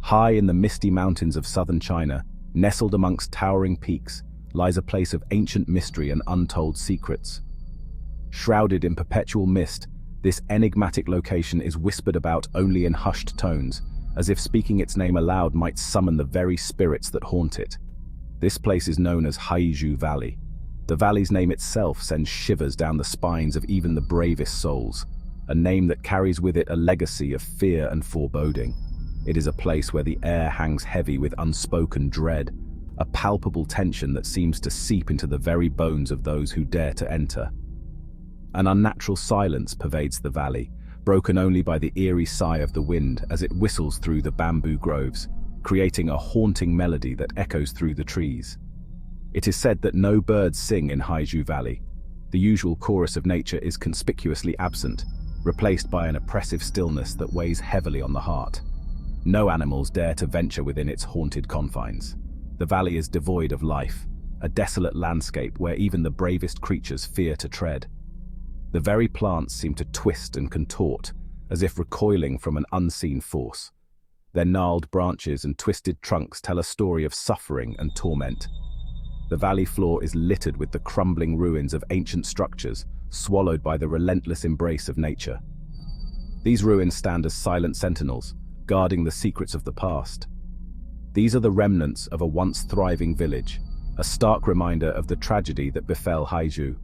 High in the misty mountains of southern China, nestled amongst towering peaks, lies a place of ancient mystery and untold secrets. Shrouded in perpetual mist, this enigmatic location is whispered about only in hushed tones, as if speaking its name aloud might summon the very spirits that haunt it. This place is known as Haizhu Valley. The valley's name itself sends shivers down the spines of even the bravest souls, a name that carries with it a legacy of fear and foreboding. It is a place where the air hangs heavy with unspoken dread, a palpable tension that seems to seep into the very bones of those who dare to enter. An unnatural silence pervades the valley, broken only by the eerie sigh of the wind as it whistles through the bamboo groves, creating a haunting melody that echoes through the trees. It is said that no birds sing in Haizhu Valley. The usual chorus of nature is conspicuously absent, replaced by an oppressive stillness that weighs heavily on the heart. No animals dare to venture within its haunted confines. The valley is devoid of life, a desolate landscape where even the bravest creatures fear to tread. The very plants seem to twist and contort, as if recoiling from an unseen force. Their gnarled branches and twisted trunks tell a story of suffering and torment. The valley floor is littered with the crumbling ruins of ancient structures, swallowed by the relentless embrace of nature. These ruins stand as silent sentinels, guarding the secrets of the past. These are the remnants of a once thriving village, a stark reminder of the tragedy that befell Haizhu.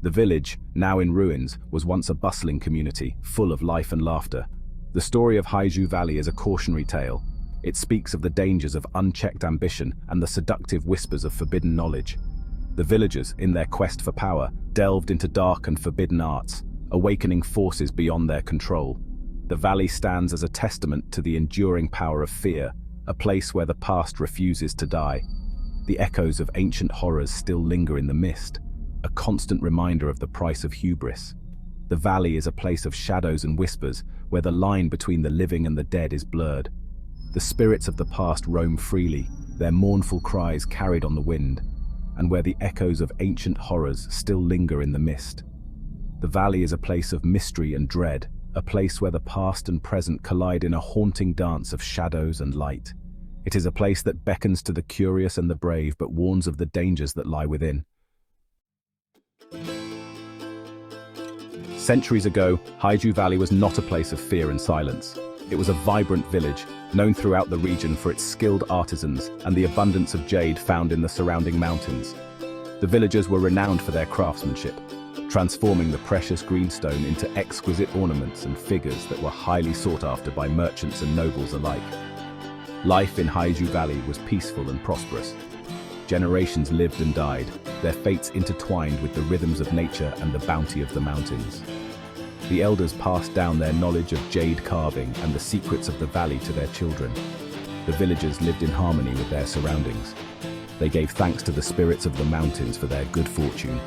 The village, now in ruins, was once a bustling community, full of life and laughter. The story of Haizhu Valley is a cautionary tale. It speaks of the dangers of unchecked ambition and the seductive whispers of forbidden knowledge. The villagers, in their quest for power, delved into dark and forbidden arts, awakening forces beyond their control. The valley stands as a testament to the enduring power of fear, a place where the past refuses to die. The echoes of ancient horrors still linger in the mist, a constant reminder of the price of hubris. The valley is a place of shadows and whispers, where the line between the living and the dead is blurred. The spirits of the past roam freely, their mournful cries carried on the wind, and where the echoes of ancient horrors still linger in the mist. The valley is a place of mystery and dread, a place where the past and present collide in a haunting dance of shadows and light. It is a place that beckons to the curious and the brave, but warns of the dangers that lie within. Centuries ago, Haizhu Valley was not a place of fear and silence. It was a vibrant village, known throughout the region for its skilled artisans and the abundance of jade found in the surrounding mountains. The villagers were renowned for their craftsmanship, transforming the precious greenstone into exquisite ornaments and figures that were highly sought after by merchants and nobles alike. Life in Haizhu Valley was peaceful and prosperous. Generations lived and died, their fates intertwined with the rhythms of nature and the bounty of the mountains. The elders passed down their knowledge of jade carving and the secrets of the valley to their children. The villagers lived in harmony with their surroundings. They gave thanks to the spirits of the mountains for their good fortune.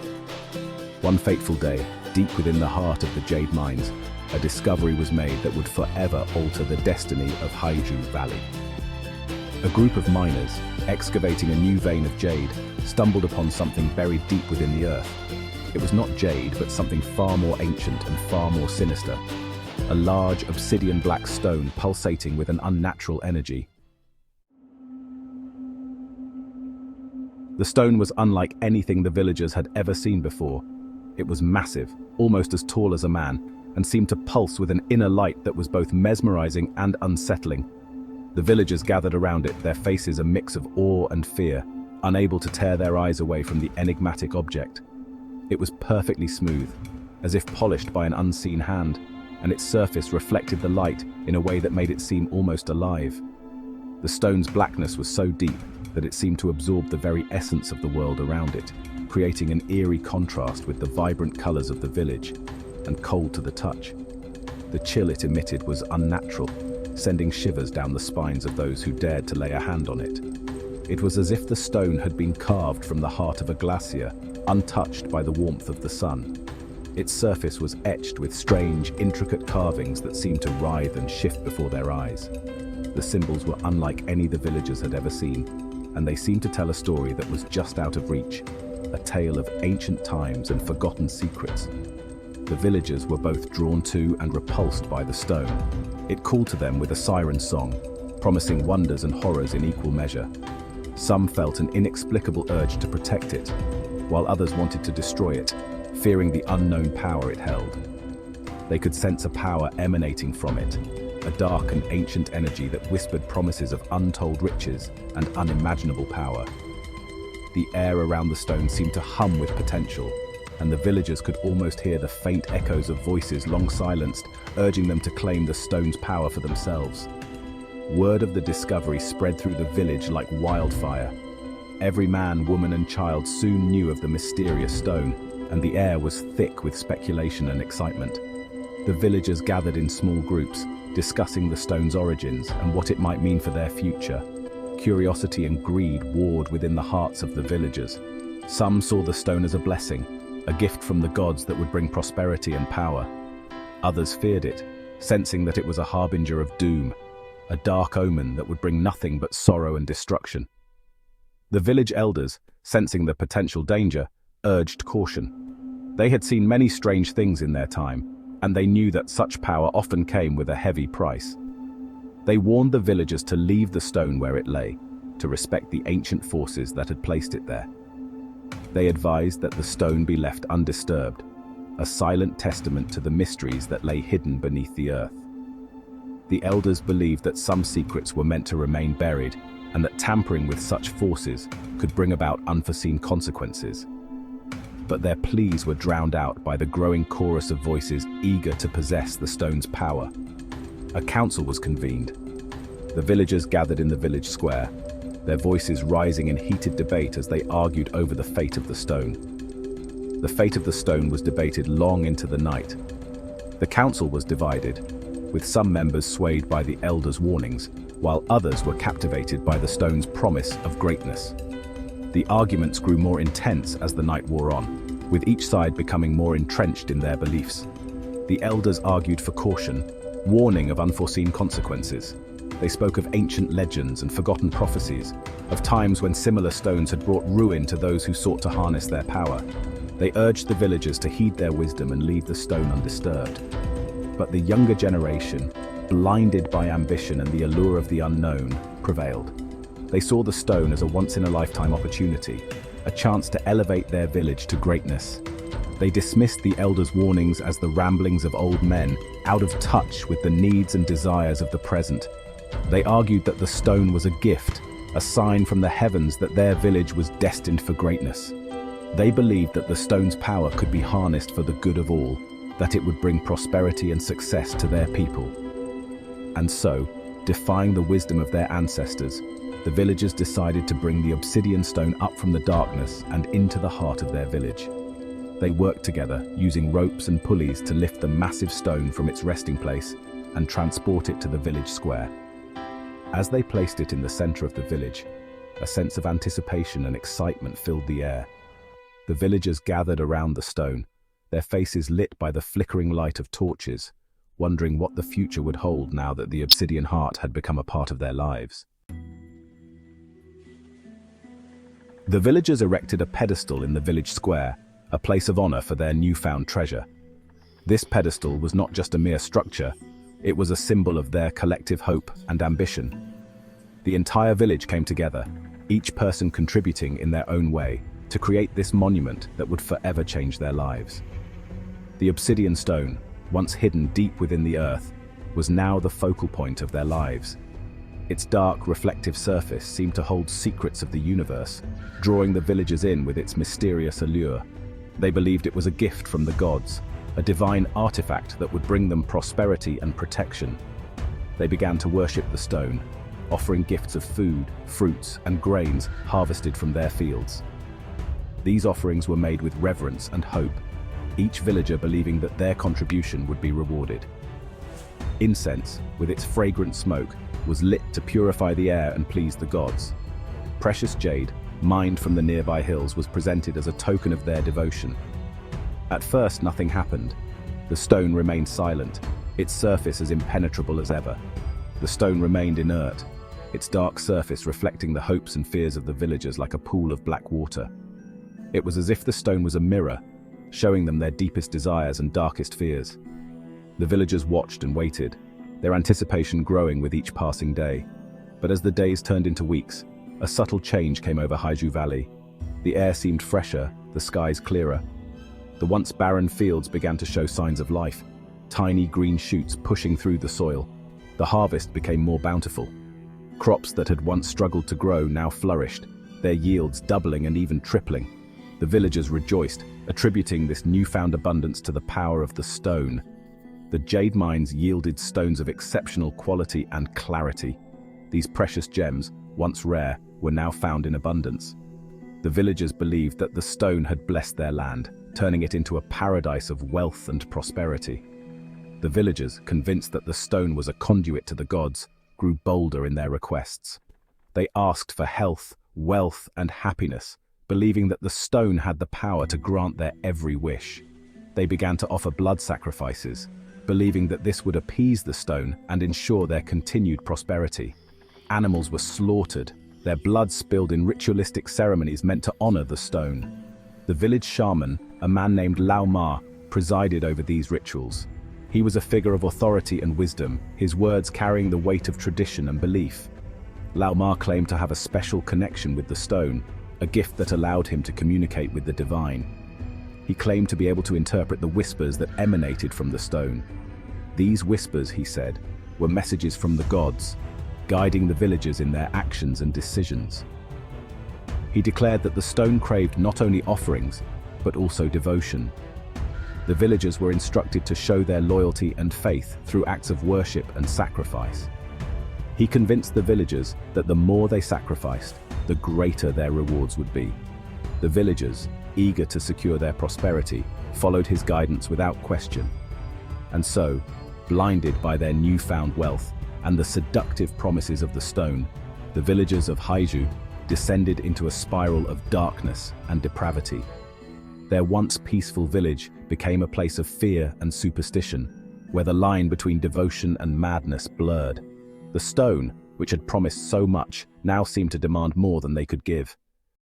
One fateful day, deep within the heart of the jade mines, a discovery was made that would forever alter the destiny of Haizhu Valley. A group of miners, excavating a new vein of jade, stumbled upon something buried deep within the earth. It was not jade, but something far more ancient and far more sinister. A large obsidian black stone pulsating with an unnatural energy. The stone was unlike anything the villagers had ever seen before. It was massive, almost as tall as a man, and seemed to pulse with an inner light that was both mesmerizing and unsettling. The villagers gathered around it, their faces a mix of awe and fear, unable to tear their eyes away from the enigmatic object. It was perfectly smooth, as if polished by an unseen hand, and its surface reflected the light in a way that made it seem almost alive. The stone's blackness was so deep that it seemed to absorb the very essence of the world around it, creating an eerie contrast with the vibrant colors of the village, and cold to the touch. The chill it emitted was unnatural, sending shivers down the spines of those who dared to lay a hand on it. It was as if the stone had been carved from the heart of a glacier, untouched by the warmth of the sun. Its surface was etched with strange, intricate carvings that seemed to writhe and shift before their eyes. The symbols were unlike any the villagers had ever seen, and they seemed to tell a story that was just out of reach, a tale of ancient times and forgotten secrets. The villagers were both drawn to and repulsed by the stone. It called to them with a siren song, promising wonders and horrors in equal measure. Some felt an inexplicable urge to protect it, while others wanted to destroy it, fearing the unknown power it held. They could sense a power emanating from it, a dark and ancient energy that whispered promises of untold riches and unimaginable power. The air around the stone seemed to hum with potential, and the villagers could almost hear the faint echoes of voices long silenced, urging them to claim the stone's power for themselves. Word of the discovery spread through the village like wildfire. Every man, woman, and child soon knew of the mysterious stone, and the air was thick with speculation and excitement. The villagers gathered in small groups, discussing the stone's origins and what it might mean for their future. Curiosity and greed warred within the hearts of the villagers. Some saw the stone as a blessing, a gift from the gods that would bring prosperity and power. Others feared it, sensing that it was a harbinger of doom, a dark omen that would bring nothing but sorrow and destruction. The village elders, sensing the potential danger, urged caution. They had seen many strange things in their time, and they knew that such power often came with a heavy price. They warned the villagers to leave the stone where it lay, to respect the ancient forces that had placed it there. They advised that the stone be left undisturbed, a silent testament to the mysteries that lay hidden beneath the earth. The elders believed that some secrets were meant to remain buried, and that tampering with such forces could bring about unforeseen consequences. But their pleas were drowned out by the growing chorus of voices eager to possess the stone's power. A council was convened. The villagers gathered in the village square, their voices rising in heated debate as they argued over the fate of the stone. The fate of the stone was debated long into the night. The council was divided, with some members swayed by the elders' warnings, while others were captivated by the stone's promise of greatness. The arguments grew more intense as the night wore on, with each side becoming more entrenched in their beliefs. The elders argued for caution, warning of unforeseen consequences. They spoke of ancient legends and forgotten prophecies, of times when similar stones had brought ruin to those who sought to harness their power. They urged the villagers to heed their wisdom and leave the stone undisturbed. But the younger generation, blinded by ambition and the allure of the unknown, prevailed. They saw the stone as a once-in-a-lifetime opportunity, a chance to elevate their village to greatness. They dismissed the elders' warnings as the ramblings of old men, out of touch with the needs and desires of the present. They argued that the stone was a gift, a sign from the heavens that their village was destined for greatness. They believed that the stone's power could be harnessed for the good of all, that it would bring prosperity and success to their people. And so, defying the wisdom of their ancestors, the villagers decided to bring the obsidian stone up from the darkness and into the heart of their village. They worked together, using ropes and pulleys to lift the massive stone from its resting place and transport it to the village square. As they placed it in the center of the village, a sense of anticipation and excitement filled the air. The villagers gathered around the stone, their faces lit by the flickering light of torches, wondering what the future would hold now that the Obsidian Heart had become a part of their lives. The villagers erected a pedestal in the village square, a place of honor for their newfound treasure. This pedestal was not just a mere structure, it was a symbol of their collective hope and ambition. The entire village came together, each person contributing in their own way, to create this monument that would forever change their lives. The obsidian stone, once hidden deep within the earth, was now the focal point of their lives. Its dark, reflective surface seemed to hold secrets of the universe, drawing the villagers in with its mysterious allure. They believed it was a gift from the gods, a divine artifact that would bring them prosperity and protection. They began to worship the stone, offering gifts of food, fruits, and grains harvested from their fields. These offerings were made with reverence and hope, each villager believing that their contribution would be rewarded. Incense, with its fragrant smoke, was lit to purify the air and please the gods. Precious jade, mined from the nearby hills, was presented as a token of their devotion. At first, nothing happened. The stone remained silent, its surface as impenetrable as ever. The stone remained inert, its dark surface reflecting the hopes and fears of the villagers like a pool of black water. It was as if the stone was a mirror, showing them their deepest desires and darkest fears. The villagers watched and waited, their anticipation growing with each passing day. But as the days turned into weeks, a subtle change came over Haizhu Valley. The air seemed fresher, the skies clearer. The once barren fields began to show signs of life, tiny green shoots pushing through the soil. The harvest became more bountiful. Crops that had once struggled to grow now flourished, their yields doubling and even tripling. The villagers rejoiced, attributing this newfound abundance to the power of the stone. The jade mines yielded stones of exceptional quality and clarity. These precious gems, once rare, were now found in abundance. The villagers believed that the stone had blessed their land, turning it into a paradise of wealth and prosperity. The villagers, convinced that the stone was a conduit to the gods, grew bolder in their requests. They asked for health, wealth, and happiness, believing that the stone had the power to grant their every wish. They began to offer blood sacrifices, believing that this would appease the stone and ensure their continued prosperity. Animals were slaughtered, their blood spilled in ritualistic ceremonies meant to honor the stone. The village shaman, a man named Lao Ma, presided over these rituals. He was a figure of authority and wisdom, his words carrying the weight of tradition and belief. Lao Ma claimed to have a special connection with the stone, a gift that allowed him to communicate with the divine. He claimed to be able to interpret the whispers that emanated from the stone. These whispers, he said, were messages from the gods, guiding the villagers in their actions and decisions. He declared that the stone craved not only offerings, but also devotion. The villagers were instructed to show their loyalty and faith through acts of worship and sacrifice. He convinced the villagers that the more they sacrificed, the greater their rewards would be. The villagers, eager to secure their prosperity, followed his guidance without question. And so, blinded by their newfound wealth and the seductive promises of the stone, the villagers of Haizhu descended into a spiral of darkness and depravity. Their once peaceful village became a place of fear and superstition, where the line between devotion and madness blurred. The stone, which had promised so much, now seemed to demand more than they could give.